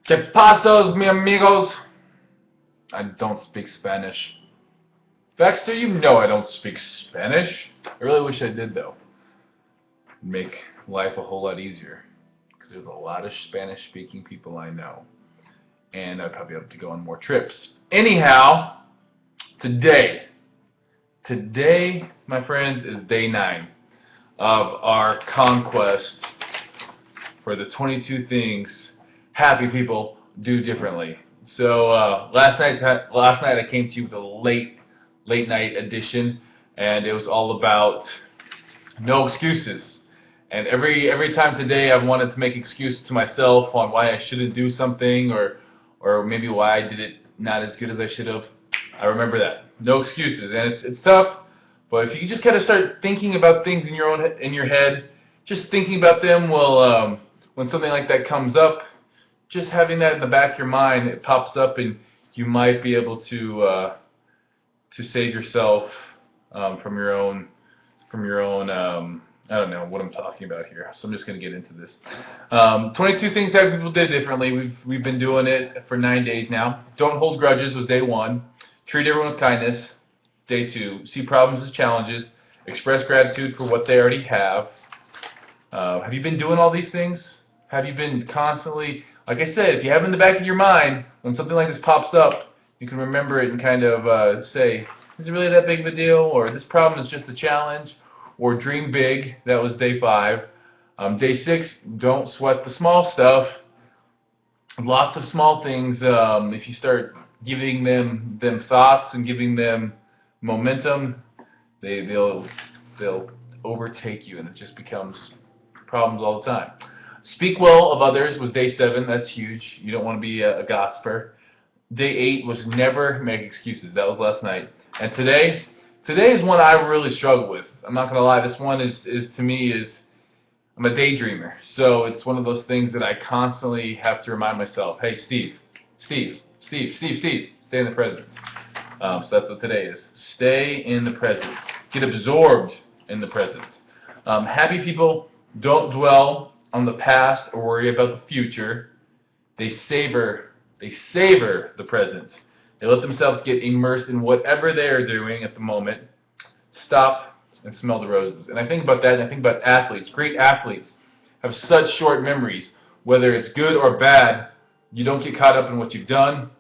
¿Qué pasos, mi amigos? I don't speak Spanish. Baxter, you know I don't speak Spanish. I really wish I did, though. It'd make life a whole lot easier. Because there's a lot of Spanish-speaking people I know. And I'd probably have to go on more trips. Anyhow, today, my friends, is day 9 of our conquest for the 22 things happy people do differently. So last night I came to you with a late night edition, and it was all about no excuses. And every time today I wanted to make excuses to myself on why I shouldn't do something, or maybe why I did it not as good as I should have. I remember that. No excuses, and it's tough. But if you can just kind of start thinking about things in your head, just thinking about them will when something like that comes up, just having that in the back of your mind, it pops up, and you might be able to save yourself from your own I don't know what I'm talking about here, so I'm just going to get into this. 22 things that people did differently. We've been doing it for 9 days now. Don't hold grudges was day 1. Treat everyone with kindness. Day 2. See problems as challenges. Express gratitude for what they already have. Have you been doing all these things? Have you been constantly, like I said, if you have it in the back of your mind, when something like this pops up, you can remember it and kind of say, is it really that big of a deal? Or this problem is just a challenge? Or dream big. That was day 5. Day 6, don't sweat the small stuff. Lots of small things. If you start giving them thoughts and giving them momentum, they'll overtake you, and it just becomes problems all the time. Speak well of others was day 7. That's huge. You don't want to be a gossiper. Day 8 was never make excuses. That was last night. And today is one I really struggle with. I'm not gonna lie. This one is to me is I'm a daydreamer. So it's one of those things that I constantly have to remind myself. Hey, Steve, stay in the present. So that's what today is. Stay in the present. Get absorbed in the present. Happy people don't dwell on the past or worry about the future. They savor the present. They let themselves get immersed in whatever they are doing at the moment. Stop and smell the roses. And I think about that, and I think about athletes. Great athletes have such short memories. Whether it's good or bad, you don't get caught up in what you've done,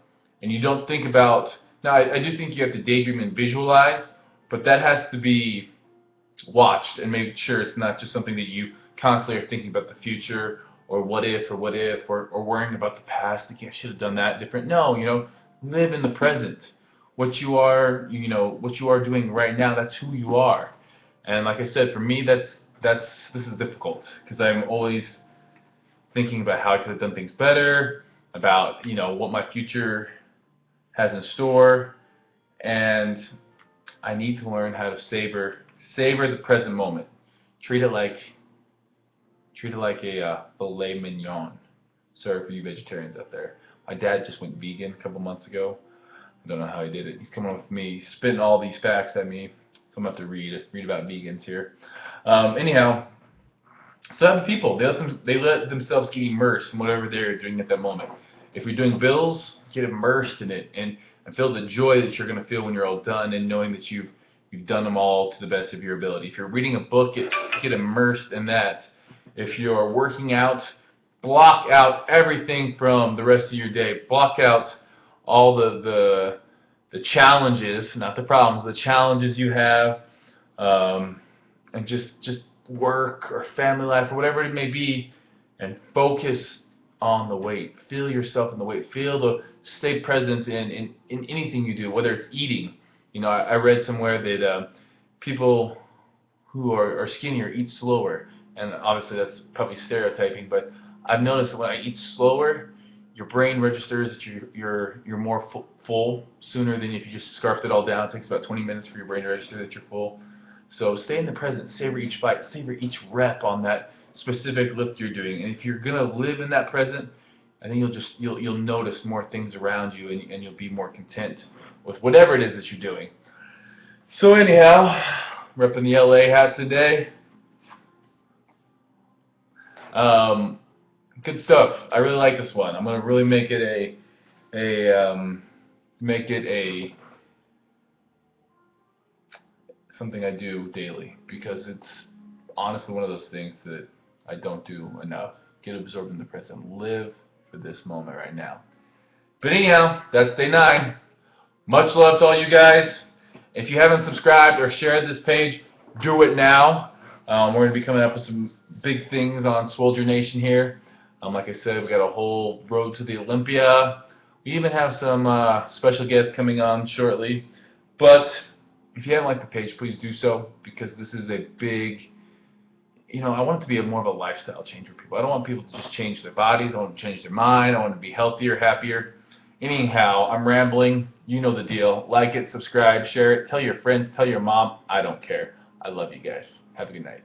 and you don't think about... Now, I do think you have to daydream and visualize, but that has to be watched and made sure it's not just something that you constantly are thinking about the future, or what if, or worrying about the past. Thinking I should have done that different. No, live in the present. What you are doing right now, that's who you are. And like I said, for me, this is difficult because I'm always thinking about how I could have done things better, about what my future has in store, and I need to learn how to savor the present moment. Treat it like a filet mignon. Sorry for you vegetarians out there. My dad just went vegan a couple months ago. I don't know how he did it. He's coming up with me, spitting all these facts at me. So I'm going to have to read about vegans here. Anyhow, so happy people, they let themselves get immersed in whatever they're doing at that moment. If you're doing bills, get immersed in it and feel the joy that you're going to feel when you're all done, and knowing that you've done them all to the best of your ability. If you're reading a book, get immersed in that. If you're working out, block out everything from the rest of your day. Block out all the challenges, not the problems, the challenges you have, and just work or family life or whatever it may be, and focus on the weight. Feel yourself in the weight. Stay present in anything you do, whether it's eating. I read somewhere that people who are skinnier eat slower, and obviously that's probably stereotyping, but I've noticed that when I eat slower, your brain registers that you're more full sooner than if you just scarfed it all down. It takes about 20 minutes for your brain to register that you're full. So stay in the present, savor each bite, savor each rep on that specific lift you're doing. And if you're gonna live in that present, I think you'll notice more things around you, and you'll be more content with whatever it is that you're doing. So anyhow, repping the LA hat today. Good stuff. I really like this one. I'm gonna really make it a something I do daily because it's honestly one of those things that I don't do enough. Get absorbed in the present. Live for this moment right now. But anyhow, that's day 9. Much love to all you guys. If you haven't subscribed or shared this page, do it now. We're going to be coming up with some big things on Soldier Nation here. Like I said, we got a whole road to the Olympia. We even have some special guests coming on shortly. But if you haven't liked the page, please do so because this is a big, I want it to be more of a lifestyle change for people. I don't want people to just change their bodies. I want them to change their mind. I want them to be healthier, happier. Anyhow, I'm rambling. You know the deal. Like it, subscribe, share it, tell your friends, tell your mom. I don't care. I love you guys. Have a good night.